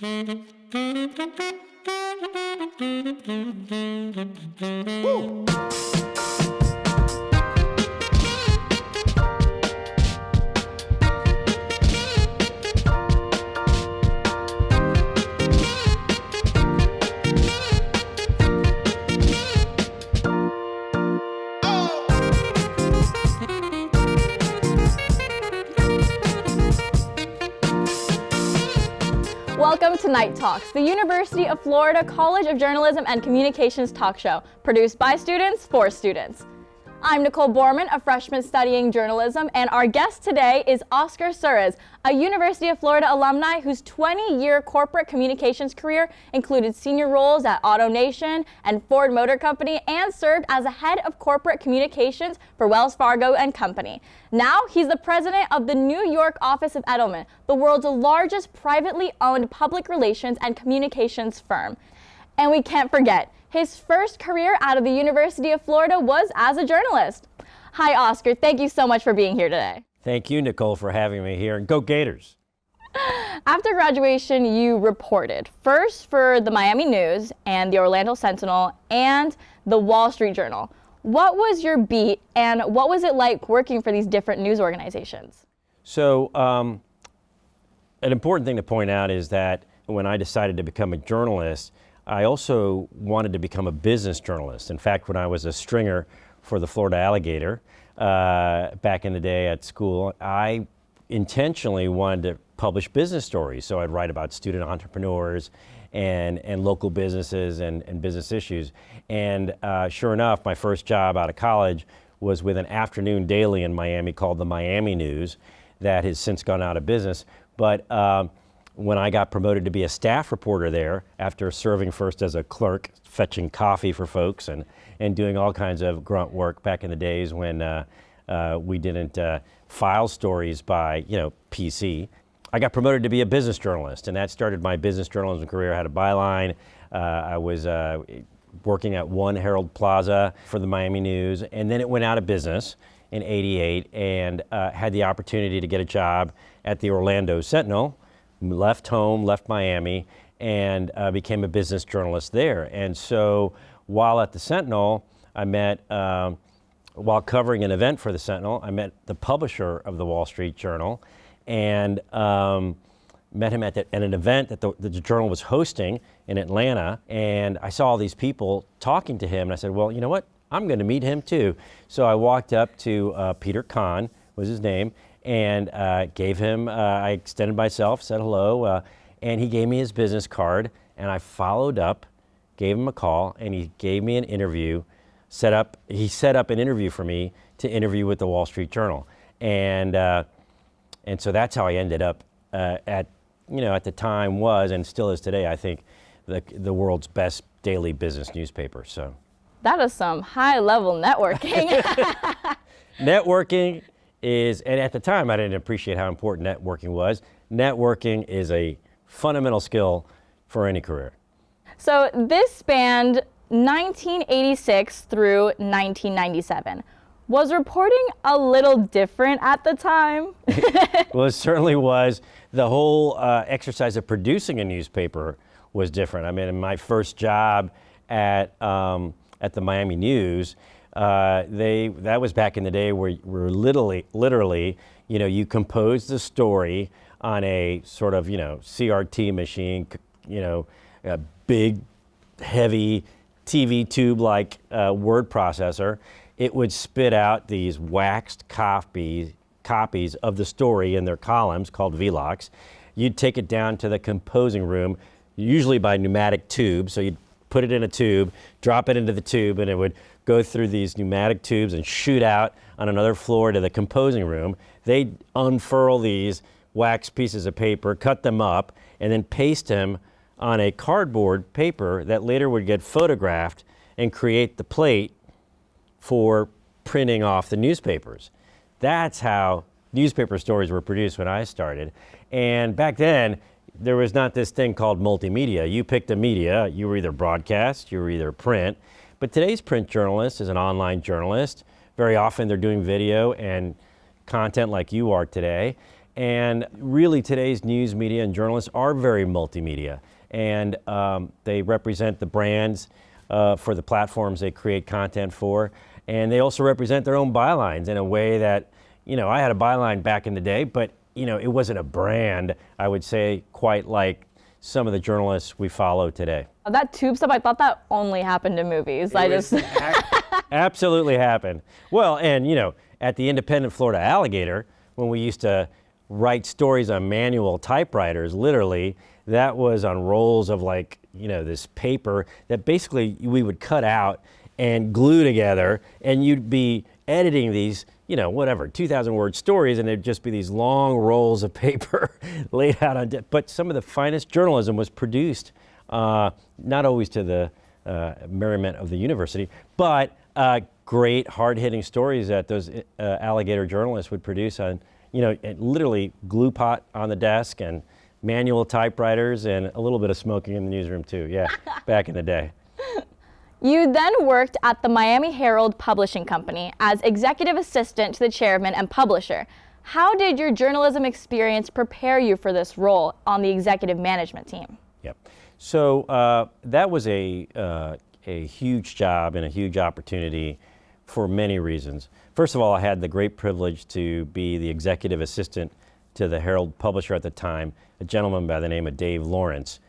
Woo. Welcome to Night Talks, the University of Florida College of Journalism and Communications talk show, produced by students for students. I'm Nicole Borman, a freshman studying journalism, and our guest today is Oscar Suris, a University of Florida alumni whose 20-year corporate communications career included senior roles at AutoNation and Ford Motor Company and served as a head of corporate communications for Wells Fargo and Company. Now he's the president of the New York office of Edelman, the world's largest privately owned public relations and communications firm. And we can't forget, his first career out of the University of Florida was as a journalist. Hi, Oscar. Thank you so much for being here today. Thank you, Nicole, for having me here. And go Gators. After graduation, you reported first for the Miami News and the Orlando Sentinel and the Wall Street Journal. What was your beat and what was it like working for these different news organizations? So an important thing to point out is that when I decided to become a journalist, I also wanted to become a business journalist. In fact, when I was a stringer for the Florida Alligator back in the day at school, I intentionally wanted to publish business stories. So I'd write about student entrepreneurs and local businesses and business issues. And sure enough, my first job out of college was with an afternoon daily in Miami called the Miami News that has since gone out of business. But when I got promoted to be a staff reporter there, after serving first as a clerk, fetching coffee for folks and doing all kinds of grunt work back in the days when we didn't file stories by, PC, I got promoted to be a business journalist, and that started my business journalism career. I had a byline. I was working at One Herald Plaza for the Miami News, and then it went out of business in '88 and had the opportunity to get a job at the Orlando Sentinel. Left home, left Miami, and became a business journalist there. And so while at the Sentinel, I met, while covering an event for the Sentinel, I met the publisher of the Wall Street Journal and met him at an event that the journal was hosting in Atlanta. And I saw all these people talking to him, and I said, well, you know what? I'm going to meet him too. So I walked up to Peter Kahn, was his name, and gave him, I extended myself, said hello, and he gave me his business card, and I followed up, gave him a call, and he gave me an interview, he set up an interview for me to interview with the Wall Street Journal. And so that's how I ended up at the time was, and still is today, I think, the world's best daily business newspaper, so. That is some high-level networking. Networking is, and at the time I didn't appreciate how important networking was. Networking is a fundamental skill for any career. So this spanned 1986 through 1997. Was reporting a little different at the time? Well, it certainly was. The whole exercise of producing a newspaper was different. I mean, in my first job at the Miami News, that was back in the day where literally, you composed the story on a sort of, CRT machine, a big, heavy TV tube-like word processor. It would spit out these waxed copies of the story in their columns called vlogs. You'd take it down to the composing room, usually by pneumatic tube. So you'd put it in a tube, drop it into the tube, and it would go through these pneumatic tubes and shoot out on another floor to the composing room. They'd unfurl these wax pieces of paper, cut them up, and then paste them on a cardboard paper that later would get photographed and create the plate for printing off the newspapers. That's how newspaper stories were produced when I started. And back then, there was not this thing called multimedia. You picked a media, you were either broadcast, you were either print. But today's print journalist is an online journalist. Very often they're doing video and content like you are today. And really today's news media and journalists are very multimedia. And they represent the brands for the platforms they create content for. And they also represent their own bylines in a way that, I had a byline back in the day, but it wasn't a brand, I would say, quite like some of the journalists we follow today. That tube stuff, I thought that only happened in movies. Absolutely happened. Well, and at the Independent Florida Alligator, when we used to write stories on manual typewriters, literally, that was on rolls of this paper that basically we would cut out and glue together, and you'd be editing these 2,000 word stories, and there'd just be these long rolls of paper laid out on, but some of the finest journalism was produced, not always to the merriment of the university, but great hard-hitting stories that those alligator journalists would produce on, literally glue pot on the desk and manual typewriters and a little bit of smoking in the newsroom too, yeah, back in the day. You then worked at the Miami Herald Publishing Company as executive assistant to the chairman and publisher. How did your journalism experience prepare you for this role on the executive management team? Yep. So that was a huge job and a huge opportunity for many reasons. First of all, I had the great privilege to be the executive assistant to the Herald publisher at the time, a gentleman by the name of Dave Lawrence,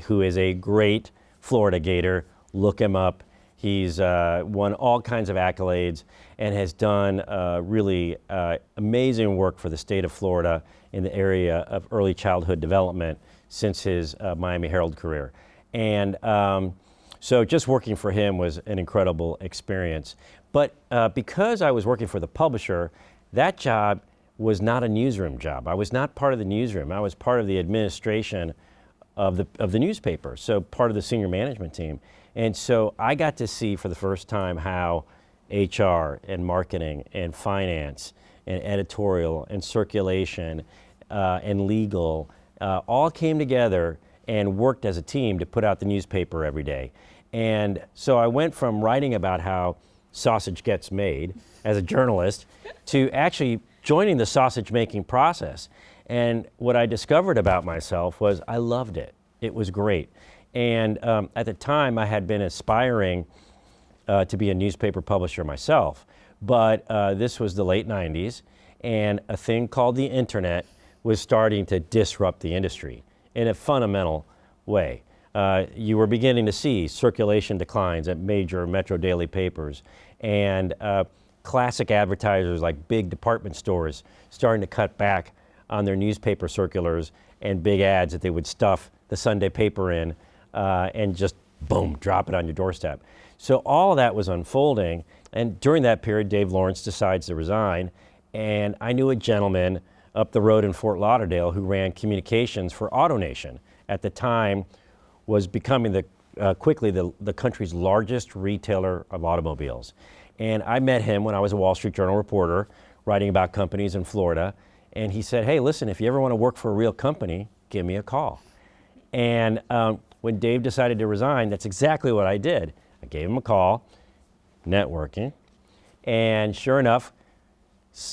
who is a great Florida Gator. Look him up. He's won all kinds of accolades and has done really amazing work for the state of Florida in the area of early childhood development since his Miami Herald career. And so just working for him was an incredible experience. But because I was working for the publisher, that job was not a newsroom job. I was not part of the newsroom. I was part of the administration of the newspaper, so part of the senior management team. And so I got to see for the first time how HR and marketing and finance and editorial and circulation and legal all came together and worked as a team to put out the newspaper every day. And so I went from writing about how sausage gets made as a journalist to actually joining the sausage making process. And what I discovered about myself was I loved it. It was great. And at the time, I had been aspiring to be a newspaper publisher myself. But this was the late 90s, and a thing called the internet was starting to disrupt the industry in a fundamental way. You were beginning to see circulation declines at major metro daily papers, and classic advertisers like big department stores starting to cut back on their newspaper circulars and big ads that they would stuff the Sunday paper in and just boom, drop it on your doorstep. So all of that was unfolding, and during that period, Dave Lawrence decides to resign, and I knew a gentleman up the road in Fort Lauderdale who ran communications for AutoNation. At the time, was becoming quickly the country's largest retailer of automobiles. And I met him when I was a Wall Street Journal reporter writing about companies in Florida, and he said, hey, listen, if you ever want to work for a real company, give me a call. And when Dave decided to resign, that's exactly what I did. I gave him a call, networking, and sure enough,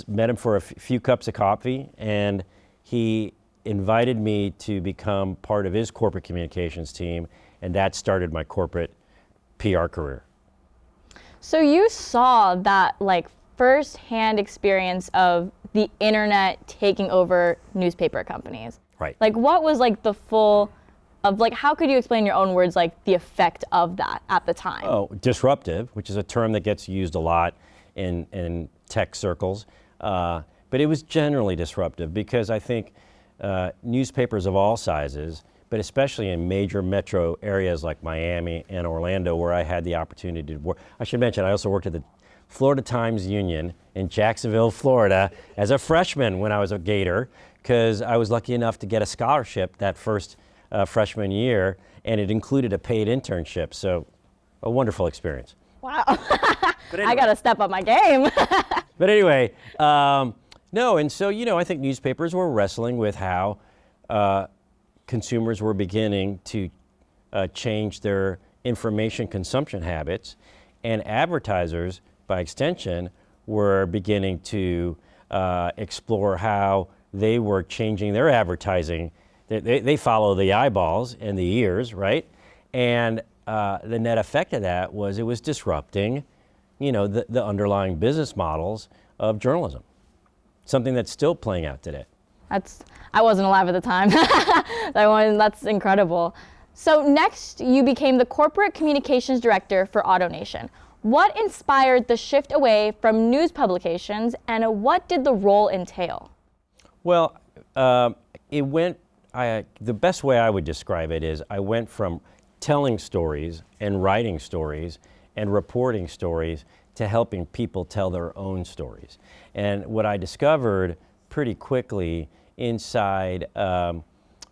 met him for a few cups of coffee, and he invited me to become part of his corporate communications team, and that started my corporate PR career. So you saw that first-hand experience of the internet taking over newspaper companies. Right. What was the full of how could you explain in your own words the effect of that at the time? Oh, disruptive, which is a term that gets used a lot in tech circles, but it was generally disruptive because I think newspapers of all sizes, but especially in major metro areas like Miami and Orlando, where I had the opportunity to work. I should mention, I also worked at the Florida Times Union in Jacksonville, Florida, as a freshman when I was a Gator, because I was lucky enough to get a scholarship that first freshman year, and it included a paid internship, so a wonderful experience. Wow. Anyway, I got to step up my game. But anyway, no, and so, I think newspapers were wrestling with how consumers were beginning to change their information consumption habits, and advertisers, by extension, were beginning to explore how they were changing their advertising. They follow the eyeballs and the ears, right? And the net effect of that was it was disrupting, the underlying business models of journalism, something that's still playing out today. I wasn't alive at the time. That's incredible. So next, you became the corporate communications director for AutoNation. What inspired the shift away from news publications, and what did the role entail? Well, the best way I would describe it is I went from telling stories and writing stories and reporting stories to helping people tell their own stories. And what I discovered pretty quickly inside,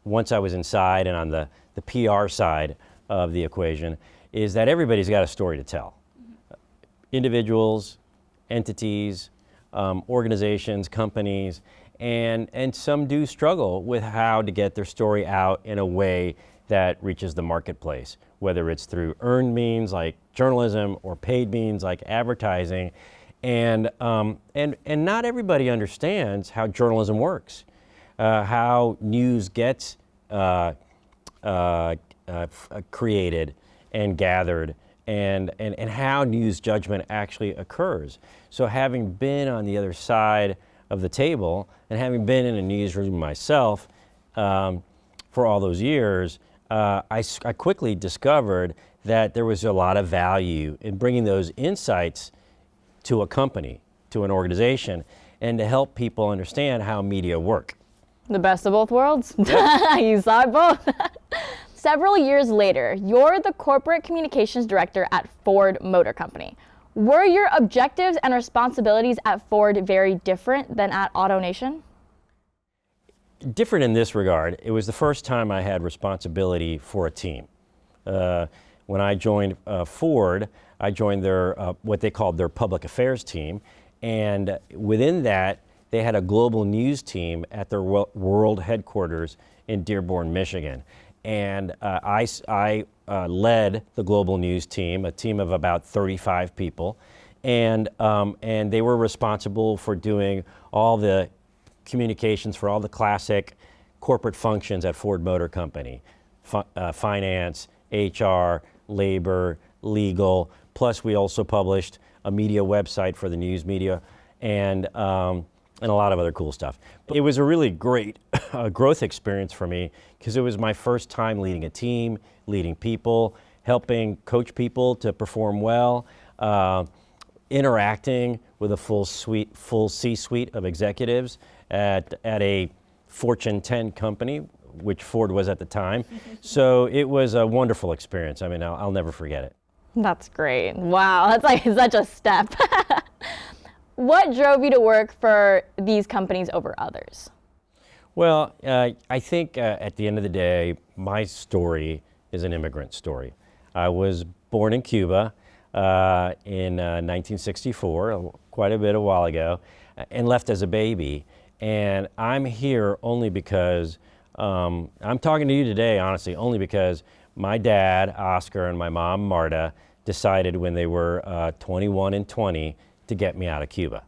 once I was inside and on the PR side of the equation, is that everybody's got a story to tell. Individuals, entities, organizations, companies, and some do struggle with how to get their story out in a way that reaches the marketplace, whether it's through earned means like journalism or paid means like advertising. And not everybody understands how journalism works, how news gets created and gathered, and how news judgment actually occurs. So having been on the other side of the table and having been in a newsroom myself for all those years, I quickly discovered that there was a lot of value in bringing those insights to a company, to an organization, and to help people understand how media work. The best of both worlds. Yeah. You saw it both. Several years later, you're the corporate communications director at Ford Motor Company. Were your objectives and responsibilities at Ford very different than at AutoNation? Different in this regard. It was the first time I had responsibility for a team. When I joined Ford, I joined their what they called their public affairs team, and within that, they had a global news team at their world headquarters in Dearborn, Michigan. And I led the global news team, a team of about 35 people, and they were responsible for doing all the communications for all the classic corporate functions at Ford Motor Company, finance, HR, labor, legal, plus we also published a media website for the news media, and a lot of other cool stuff. It was a really great growth experience for me because it was my first time leading a team, leading people, helping coach people to perform well, interacting with a full C-suite of executives at a Fortune 10 company, which Ford was at the time. So it was a wonderful experience. I mean, I'll never forget it. That's great. Wow, that's like such a step. What drove you to work for these companies over others? Well, I think at the end of the day, my story is an immigrant story. I was born in Cuba in 1964, quite a while ago, and left as a baby. And I'm here only because, I'm talking to you today, honestly, only because my dad, Oscar, and my mom, Marta, decided when they were 21 and 20 to get me out of Cuba.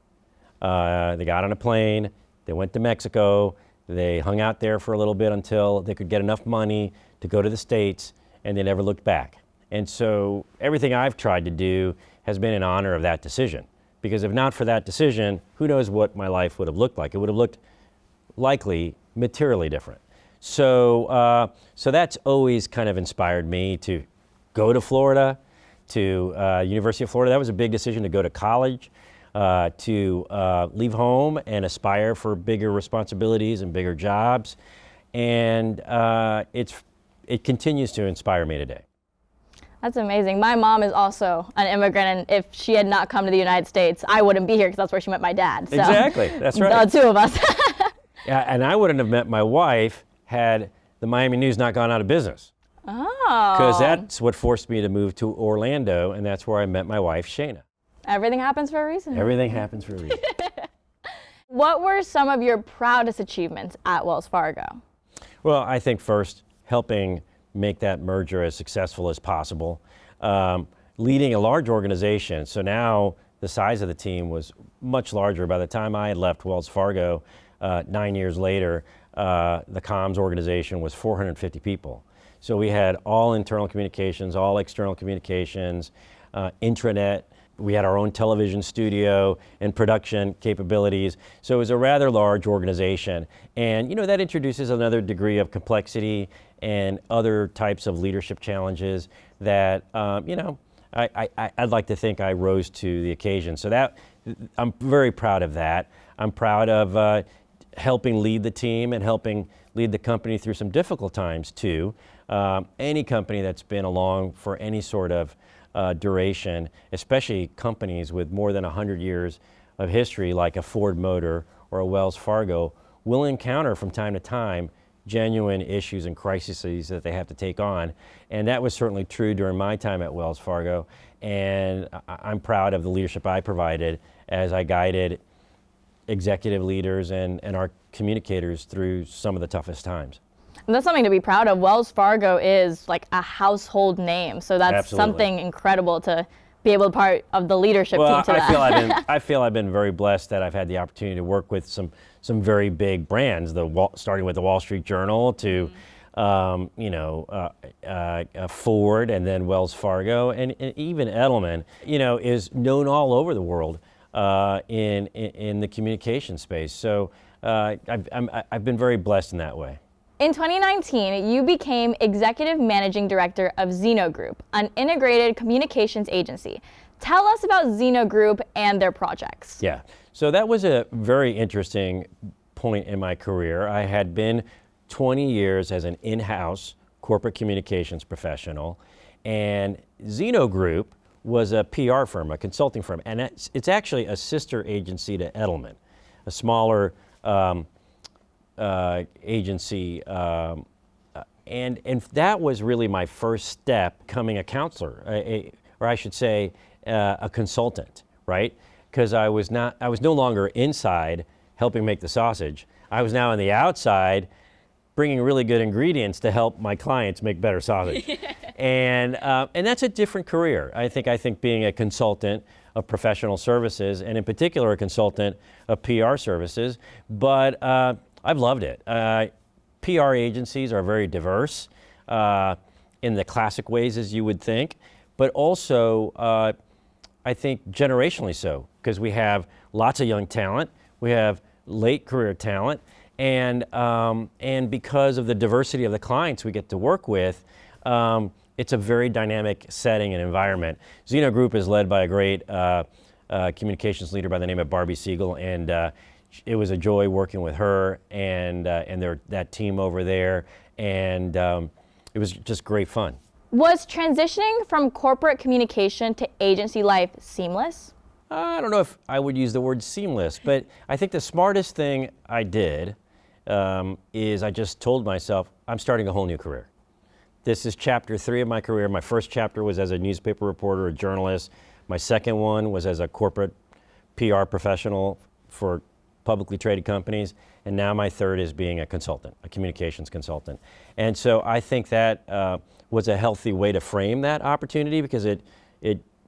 They got on a plane, they went to Mexico, they hung out there for a little bit until they could get enough money to go to the States, and they never looked back. And so everything I've tried to do has been in honor of that decision. Because if not for that decision, who knows what my life would have looked like. It would have looked likely materially different. So that's always kind of inspired me to go to Florida, to University of Florida. That was a big decision to go to college, to leave home and aspire for bigger responsibilities and bigger jobs. And it continues to inspire me today. That's amazing. My mom is also an immigrant, and if she had not come to the United States, I wouldn't be here because that's where she met my dad. So Exactly, that's right. The two of us. Yeah, and I wouldn't have met my wife had the Miami News not gone out of business. Oh. Because that's what forced me to move to Orlando, and that's where I met my wife, Shayna. Everything happens for a reason. Everything happens for a reason. What were some of your proudest achievements at Wells Fargo? Well, I think first, helping make that merger as successful as possible. Leading a large organization, so now the size of the team was much larger. By the time I had left Wells Fargo, 9 years later, the comms organization was 450 people. So we had all internal communications, all external communications, intranet. We had our own television studio and production capabilities. So it was a rather large organization. And that introduces another degree of complexity and other types of leadership challenges that, I'd like to think I rose to the occasion. So I'm very proud of that. I'm proud of helping lead the team and helping lead the company through some difficult times too. Any company that's been along for any sort of duration, especially companies with more than 100 years of history like a Ford Motor or a Wells Fargo, will encounter from time to time genuine issues and crises that they have to take on. And that was certainly true during my time at Wells Fargo. And I'm proud of the leadership I provided as I guided executive leaders and our communicators through some of the toughest times. And that's something to be proud of. Wells Fargo is like a household name, so that's Absolutely. something incredible to be able to be part of the leadership team to that. I feel I've been very blessed that I've had the opportunity to work with some very big brands, starting with the Wall Street Journal to Ford, and then Wells Fargo, and even Edelman, is known all over the world in the communication space. So I've been very blessed in that way. In 2019, you became Executive Managing Director of Zeno Group, an integrated communications agency. Tell us about Zeno Group and their projects. Yeah, so that was a very interesting point in my career. I had been 20 years as an in-house corporate communications professional, and Zeno Group was a PR firm, a consulting firm, and it's actually a sister agency to Edelman, a smaller agency, and that was really my first step becoming a counselor, or I should say a consultant, right? Because I was no longer inside helping make the sausage. I was now on the outside bringing really good ingredients to help my clients make better sausage. And that's a different career. I think being a consultant of professional services, and in particular a consultant of PR services, but I've loved it. PR agencies are very diverse in the classic ways, as you would think, but also I think generationally so, because we have lots of young talent, we have late career talent, and because of the diversity of the clients we get to work with, it's a very dynamic setting and environment. Zeno Group is led by a great communications leader by the name of Barbie Siegel, and it was a joy working with her and that team over there, and it was just great fun. Was transitioning from corporate communication to agency life seamless? I don't know if I would use the word seamless, but I think the smartest thing I did is I just told myself, I'm starting a whole new career. This is chapter 3 of my career. My first chapter was as a newspaper reporter, a journalist. My second one was as a corporate PR professional for publicly traded companies, and now my third is being a consultant, a communications consultant. And so I think that was a healthy way to frame that opportunity, because it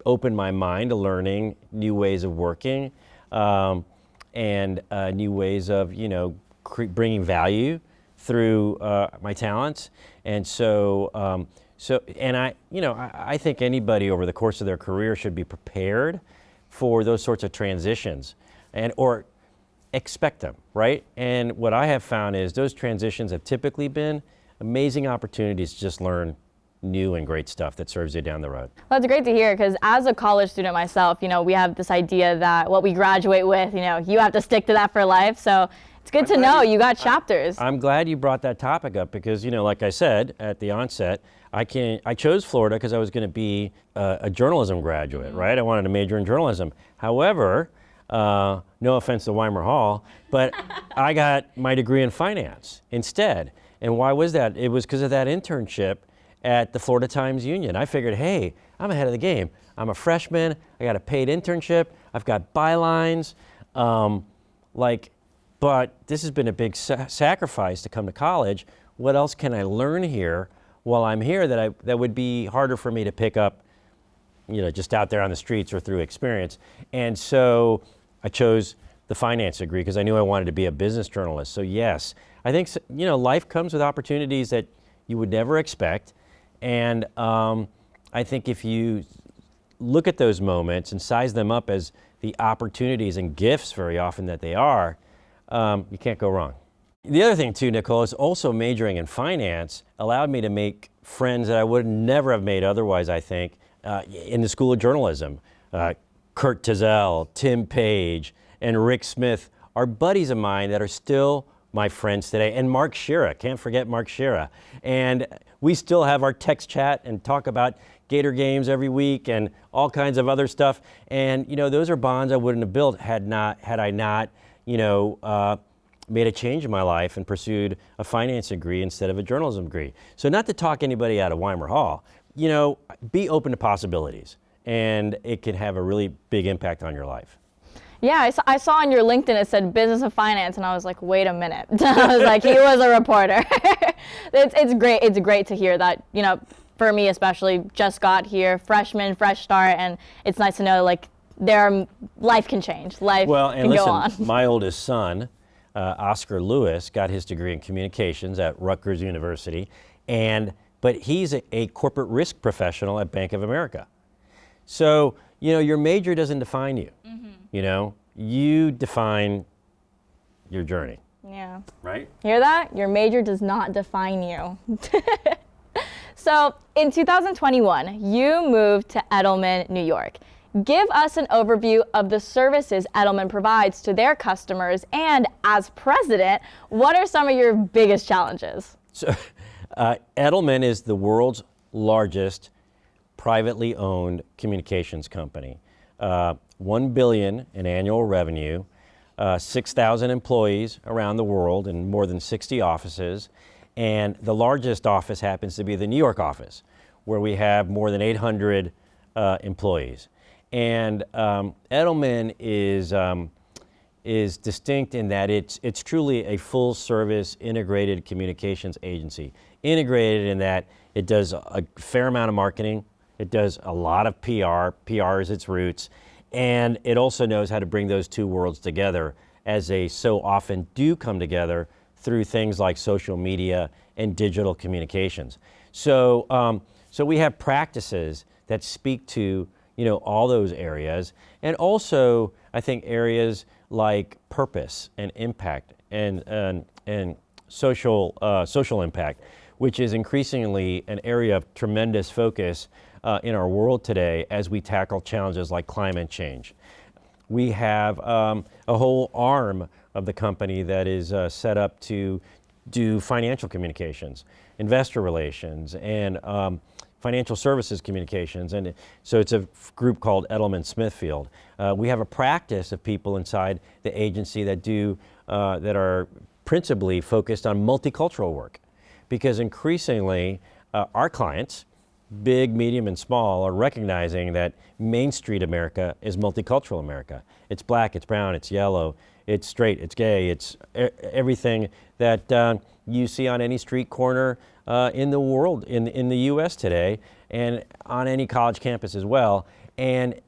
opened my mind to learning new ways of working and new ways of bringing value through my talents. And so I think anybody over the course of their career should be prepared for those sorts of transitions, or expect them, right? And what I have found is those transitions have typically been amazing opportunities to just learn new and great stuff that serves you down the road. Well, that's great to hear, because as a college student myself, we have this idea that what we graduate with, you have to stick to that for life. So it's good to know you got chapters. I'm glad you brought that topic up, because, like I said at the onset, I chose Florida because I was going to be a journalism graduate, right? I wanted to major in journalism. However, no offense to Weimer Hall, but I got my degree in finance instead. And why was that? It was because of that internship at the Florida Times Union. I figured, hey, I'm ahead of the game. I'm a freshman, I got a paid internship, I've got bylines, but this has been a big sacrifice to come to college. What else can I learn here while I'm here that would be harder for me to pick up, just out there on the streets or through experience? And so I chose the finance degree because I knew I wanted to be a business journalist. So yes, I think, you know, life comes with opportunities that you would never expect. And I think if you look at those moments and size them up as the opportunities and gifts very often that they are, you can't go wrong. The other thing too, Nicole, is also majoring in finance allowed me to make friends that I would never have made otherwise, I think, in the School of Journalism. Kurt Tizell, Tim Page, and Rick Smith are buddies of mine that are still my friends today. And Mark Shira, can't forget Mark Shira. And we still have our text chat and talk about Gator games every week and all kinds of other stuff. And, you know, those are bonds I wouldn't have built had I not, you know, made a change in my life and pursued a finance degree instead of a journalism degree. So not to talk anybody out of Weimer Hall, you know, be open to possibilities, and it can have a really big impact on your life. Yeah, I saw on your LinkedIn it said business of finance, and I was like, wait a minute. I was like, he was a reporter. It's great. It's great to hear that, you know, for me especially, just got here, freshman, fresh start, and it's nice to know like life can change. Life can go on. My oldest son, Oscar Suris, got his degree in communications at Rutgers University, but he's a corporate risk professional at Bank of America. So, you know, your major doesn't define you. You know, you define your journey. Yeah. Right? Hear that? Your major does not define you. So, in 2021, you moved to Edelman, New York. Give us an overview of the services Edelman provides to their customers, and as president, what are some of your biggest challenges? So, Edelman is the world's largest privately owned communications company. $1 billion in annual revenue, 6,000 employees around the world in more than 60 offices, and the largest office happens to be the New York office, where we have more than 800 employees. And Edelman is distinct in that it's truly a full-service integrated communications agency. Integrated in that it does a fair amount of marketing, it does a lot of PR. PR is its roots. And it also knows how to bring those two worlds together, as they so often do come together through things like social media and digital communications. So, so we have practices that speak to, you know, all those areas, and also I think areas like purpose and impact and social impact, which is increasingly an area of tremendous focus in our world today as we tackle challenges like climate change. We have a whole arm of the company that is set up to do financial communications, investor relations, and financial services communications. And so it's a group called Edelman Smithfield. We have a practice of people inside the agency that are principally focused on multicultural work, because increasingly our clients, big, medium, and small, are recognizing that Main Street America is multicultural America. It's black, it's brown, it's yellow, it's straight, it's gay, it's everything that you see on any street corner in the world, in the US today, and on any college campus as well. And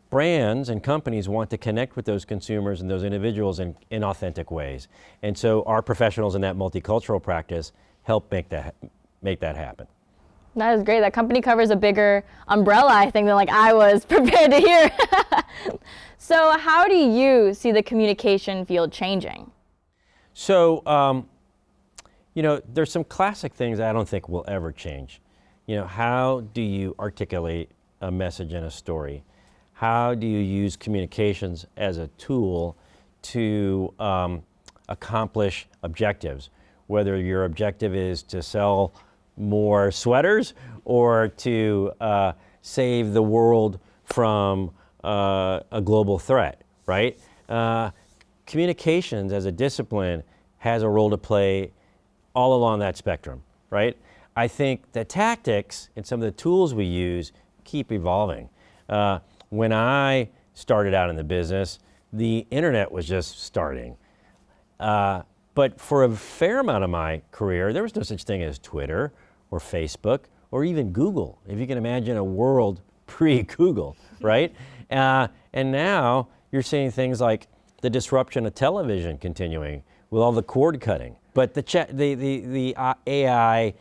brands and companies want to connect with those consumers and those individuals in authentic ways. And so our professionals in that multicultural practice help make that happen. That is great. That company covers a bigger umbrella, I think, than like I was prepared to hear. So how do you see the communication field changing? So, you know, there's some classic things I don't think will ever change. You know, how do you articulate a message in a story? How do you use communications as a tool to accomplish objectives? Whether your objective is to sell more sweaters or to save the world from a global threat, right? Communications as a discipline has a role to play all along that spectrum, right? I think the tactics and some of the tools we use keep evolving. When I started out in the business, the internet was just starting. But for a fair amount of my career, there was no such thing as Twitter or Facebook or even Google, if you can imagine a world pre-Google, right? And now you're seeing things like the disruption of television continuing with all the cord cutting. But the AI.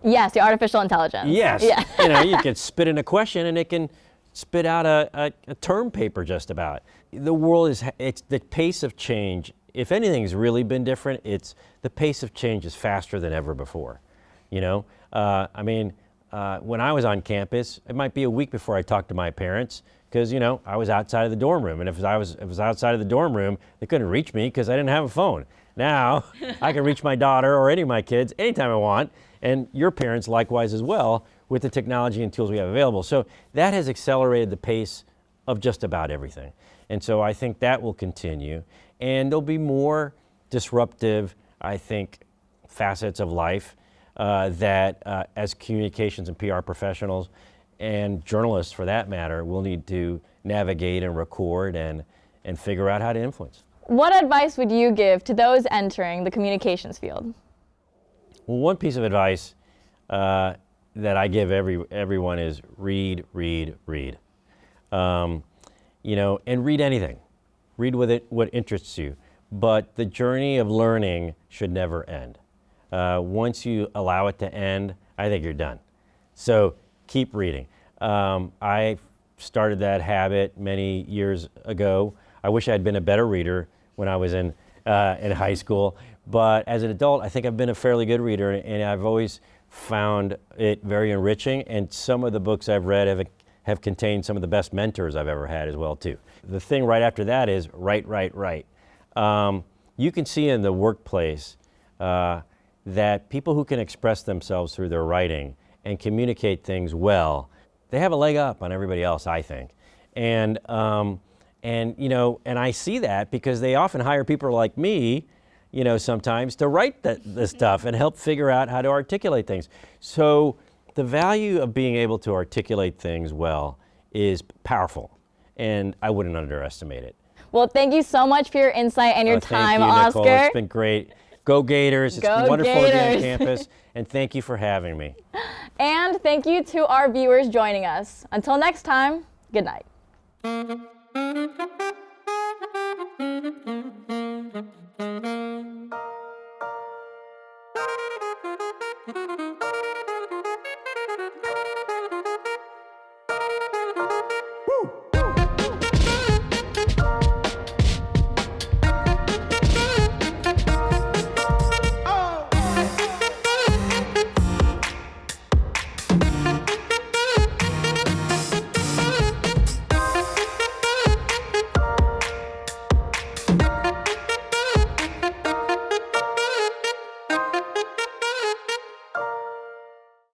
Yes, the artificial intelligence. Yes. Yeah. You can spit in a question and it can spit out a term paper just about. The world it's the pace of change. If anything's really been different, it's the pace of change is faster than ever before. When I was on campus, it might be a week before I talked to my parents because, I was outside of the dorm room. And if I was outside of the dorm room, they couldn't reach me because I didn't have a phone. Now, I can reach my daughter or any of my kids anytime I want, and your parents likewise as well with the technology and tools we have available. So that has accelerated the pace of just about everything. And so I think that will continue. And there'll be more disruptive, I think, facets of life that as communications and PR professionals and journalists for that matter will need to navigate and record and figure out how to influence. What advice would you give to those entering the communications field? Well, one piece of advice that I give everyone is read. And read anything. Read what interests you. But the journey of learning should never end. Once you allow it to end, I think you're done. So keep reading. I started that habit many years ago. I wish I had been a better reader when I was in high school. But as an adult, I think I've been a fairly good reader, and I've always found it very enriching. And some of the books I've read have contained some of the best mentors I've ever had as well, too. The thing right after that is write. You can see in the workplace that people who can express themselves through their writing and communicate things well, they have a leg up on everybody else, I think. And I see that because they often hire people like me, sometimes to write this stuff and help figure out how to articulate things. So the value of being able to articulate things well is powerful, and I wouldn't underestimate it. Well, thank you so much for your insight and your time, Thank you, Oscar. Nicole. It's been great. Go Gators. It's Go wonderful to be on Gators. campus, and thank you for having me. And thank you to our viewers joining us. Until next time, good night.